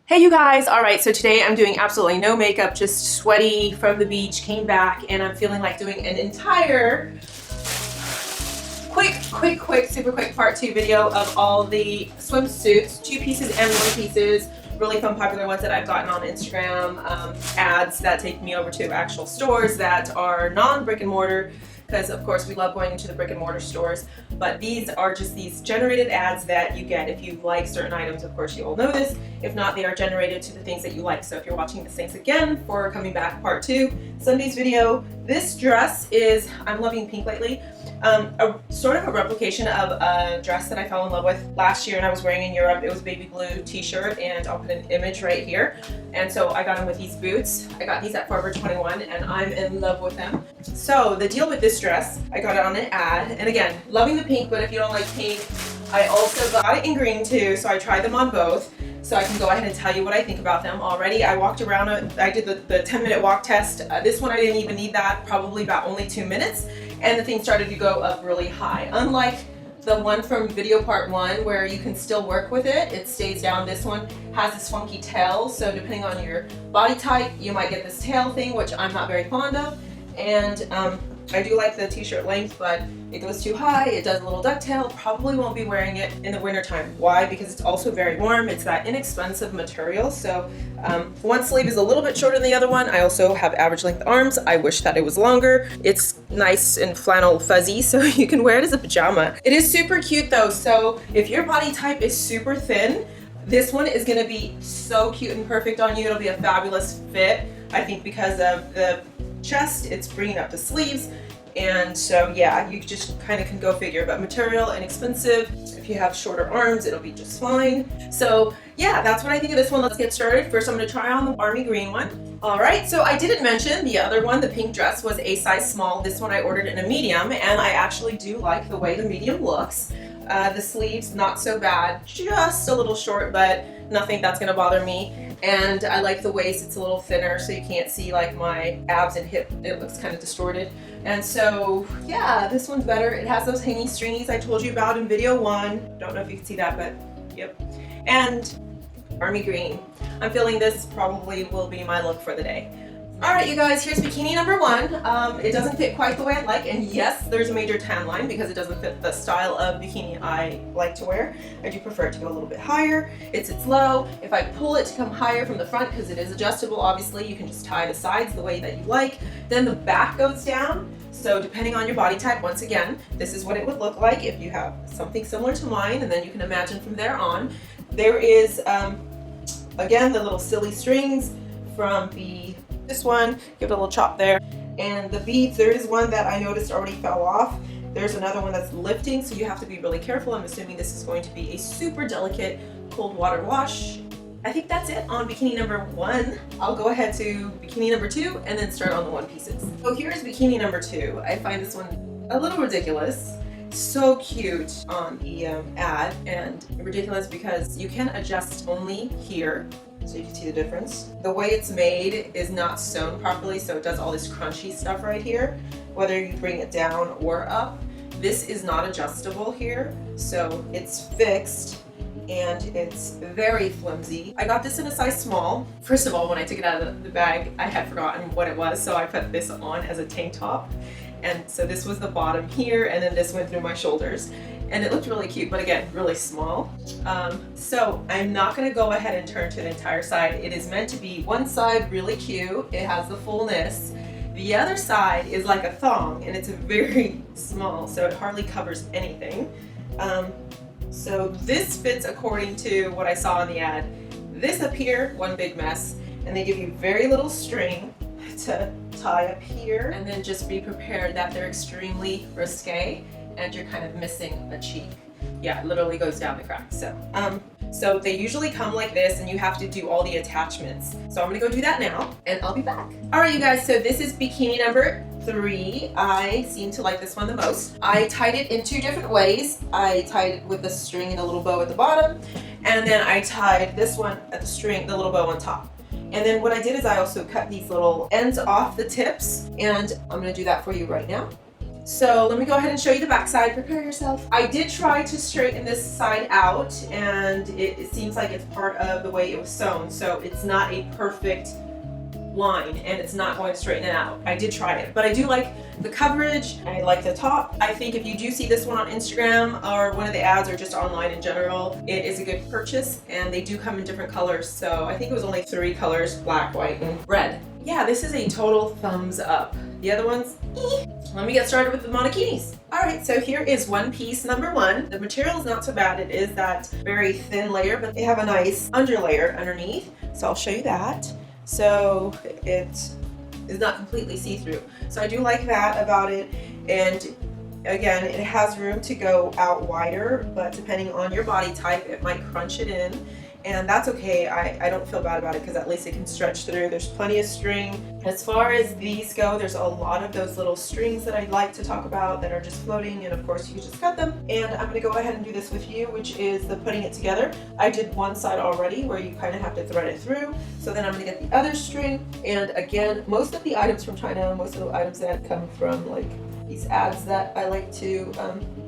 Hey you guys, all right, so today I'm doing absolutely no makeup, just sweaty from the beach, came back, and I'm feeling like doing an entire super quick part 2 video of all the swimsuits, 2 pieces and 1 pieces, really fun popular ones that I've gotten on Instagram, ads that take me over to actual stores that are non-brick and mortar, because of course we love going into the brick and mortar stores, but these are just these generated ads that you get if you like certain items. Of course you all know this. If not, they are generated to the things that you like. So if you're watching this, thanks again for coming back. Part 2, Sunday's video. This dress is, I'm loving pink lately, a sort of a replication of a dress that I fell in love with last year and I was wearing in Europe. It was baby blue t-shirt, and I'll put an image right here. And so I got them with these boots. I got these at Forever 21 and I'm in love with them. So the deal with this dress, I got it on an ad, and again, loving the pink, but if you don't like pink, I also got it in green too, so I tried them on both. So I can go ahead and tell you what I think about them already. I walked around, I did the 10-minute walk test. This one I didn't even need that, probably about only 2 minutes, and the thing started to go up really high. Unlike the one from video part 1 where you can still work with it, it stays down. This one has this funky tail, so depending on your body type, you might get this tail thing, which I'm not very fond of. And I do like the t-shirt length, but it goes too high, it does a little ducktail. Probably won't be wearing it in the winter time. Why? Because it's also very warm. It's that inexpensive material. So one sleeve is a little bit shorter than the other one. I also have average length arms. I wish that it was longer. It's nice and flannel fuzzy, so you can wear it as a pajama. It is super cute though. So if your body type is super thin, this one is gonna be so cute and perfect on you. It'll be a fabulous fit, I think, because of the chest, it's bringing up the sleeves, and so yeah, you just kind of can go figure. But material inexpensive. If you have shorter arms, it'll be just fine. So yeah, that's what I think of this one. Let's get started. First, I'm going to try on the army green one. All right, so I didn't mention the other one, the pink dress, was a size small. This one I ordered in a medium, and I actually do like the way the medium looks. The sleeves, not so bad, just a little short, but nothing that's going to bother me. And I like the waist, it's a little thinner so you can't see like my abs and hip, it looks kind of distorted. And so yeah, this one's better. It has those hanging stringies I told you about in video 1. Don't know if you can see that, but yep. And army green. I'm feeling this probably will be my look for the day. Alright you guys, here's bikini number 1. It doesn't fit quite the way I like, and yes, there's a major tan line because it doesn't fit the style of bikini I like to wear. I do prefer it to go a little bit higher. It sits low. If I pull it to come higher from the front, because it is adjustable, obviously, you can just tie the sides the way that you like. Then the back goes down. So depending on your body type, once again, this is what it would look like if you have something similar to mine, and then you can imagine from there on. There is, again, the little silly strings from this one, give it a little chop there. And the beads, there is one that I noticed already fell off. There's another one that's lifting, so you have to be really careful. I'm assuming this is going to be a super delicate cold water wash. I think that's it on bikini number 1. I'll go ahead to bikini number 2 and then start on the 1 pieces. So here's bikini number 2. I find this one a little ridiculous. So cute on the ad, and ridiculous because you can adjust only here. So you can see the difference. The way it's made is not sewn properly, so it does all this crunchy stuff right here, whether you bring it down or up. This is not adjustable here, so it's fixed and it's very flimsy. I got this in a size small. First of all, when I took it out of the bag, I had forgotten what it was, so I put this on as a tank top. And so this was the bottom here, and then this went through my shoulders. And it looked really cute, but again, really small. So I'm not gonna go ahead and turn to the entire side. It is meant to be one side really cute. It has the fullness. The other side is like a thong, and it's very small, so it hardly covers anything. So this fits according to what I saw in the ad. This up here, one big mess, and they give you very little string to tie up here, and then just be prepared that they're extremely risque and you're kind of missing a cheek. Yeah, it literally goes down the crack. So they usually come like this, and you have to do all the attachments. So I'm gonna go do that now, and I'll be back. All right, you guys, so this is bikini number 3. I seem to like this one the most. I tied it in 2 different ways. I tied it with the string and a little bow at the bottom, and then I tied this one at the string, the little bow on top. And then what I did is I also cut these little ends off the tips, and I'm gonna do that for you right now. So let me go ahead and show you the back side. Prepare yourself. I did try to straighten this side out, and it seems like it's part of the way it was sewn. So it's not a perfect line, and it's not going to straighten it out. I did try it, but I do like the coverage. I like the top. I think if you do see this one on Instagram or one of the ads or just online in general, it is a good purchase, and they do come in different colors. So I think it was only 3 colors, black, white, and red. Yeah, this is a total thumbs up. The other ones, Let me get started with the monokinis. All right, so here is one piece number 1. The material is not so bad. It is that very thin layer, but they have a nice underlayer underneath. So I'll show you that. So it is not completely see-through. So I do like that about it. And again, it has room to go out wider, but depending on your body type, it might crunch it in. And that's okay. I don't feel bad about it because at least it can stretch through. There's plenty of string. As far as these go, there's a lot of those little strings that I'd like to talk about that are just floating, and of course you just cut them. And I'm gonna go ahead and do this with you, which is the putting it together. I did one side already where you kind of have to thread it through. So then I'm gonna get the other string. And again, most of the items from China, most of the items that come from like these ads that I like to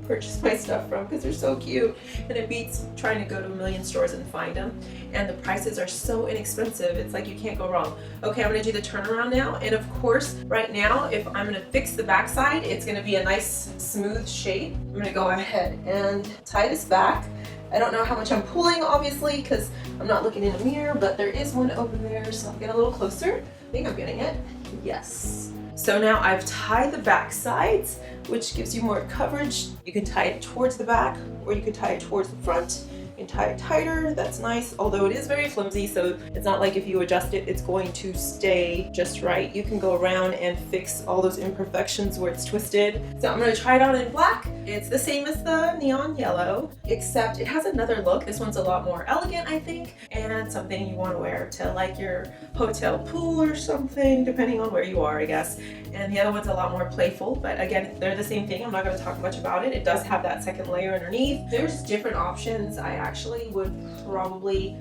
purchase my stuff from because they're so cute, and it beats trying to go to a million stores and find them, and the prices are so inexpensive. It's like you can't go wrong. Okay, I'm gonna do the turnaround now, and of course right now if I'm gonna fix the back side, it's gonna be a nice smooth shape. I'm gonna go ahead and tie this back. I don't know how much I'm pulling obviously because I'm not looking in a mirror, but there is one over there, so I'll get a little closer. I think I'm getting it. Yes. So now I've tied the back sides, which gives you more coverage. You can tie it towards the back, or you can tie it towards the front. You can tie it tighter, that's nice, although it is very flimsy, so it's not like if you adjust it, it's going to stay just right. You can go around and fix all those imperfections where it's twisted. So I'm gonna try it on in black. It's the same as the neon yellow, except it has another look. This one's a lot more elegant, I think, and something you wanna wear to like your hotel pool or something, depending on where you are, I guess. And the other one's a lot more playful, but again, they're the same thing. I'm not gonna talk much about it. It does have that second layer underneath. There's different options. I actually would probably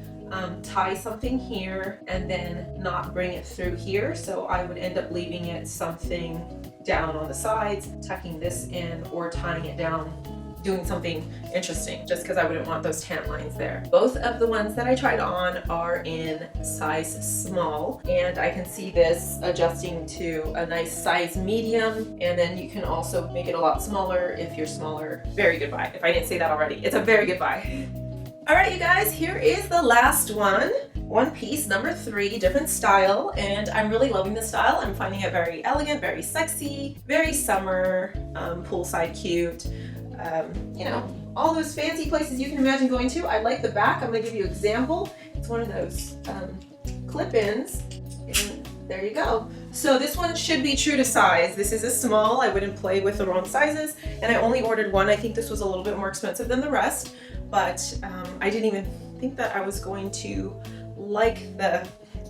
tie something here and then not bring it through here. So I would end up leaving it something down on the sides, tucking this in, or tying it down, doing something interesting, just because I wouldn't want those tan lines there. Both of the ones that I tried on are in size small, and I can see this adjusting to a nice size medium, and then you can also make it a lot smaller if you're smaller. Very good buy. If I didn't say that already, it's a very good buy. All right, you guys, here is the last one. One piece, number 3, different style, and I'm really loving the style. I'm finding it very elegant, very sexy, very summer, poolside cute. You know, all those fancy places you can imagine going to. I like the back. I'm gonna give you an example. It's one of those clip-ins, and there you go. So this one should be true to size. This is a small. I wouldn't play with the wrong sizes, and I only ordered one. I think this was a little bit more expensive than the rest, but I didn't even think that I was going to like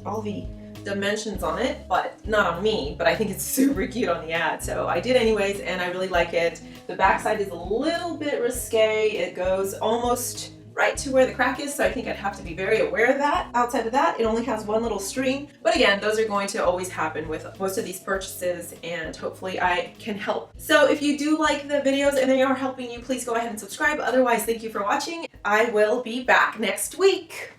all the dimensions on it, but not on me, but I think it's super cute on the ad, so I did anyways, and I really like it. The backside is a little bit risque. It goes almost right to where the crack is, so I think I'd have to be very aware of that. Outside of that, it only has one little string, but again, those are going to always happen with most of these purchases, and hopefully I can help. So if you do like the videos and they are helping you, please go ahead and subscribe. Otherwise, thank you for watching. I will be back next week.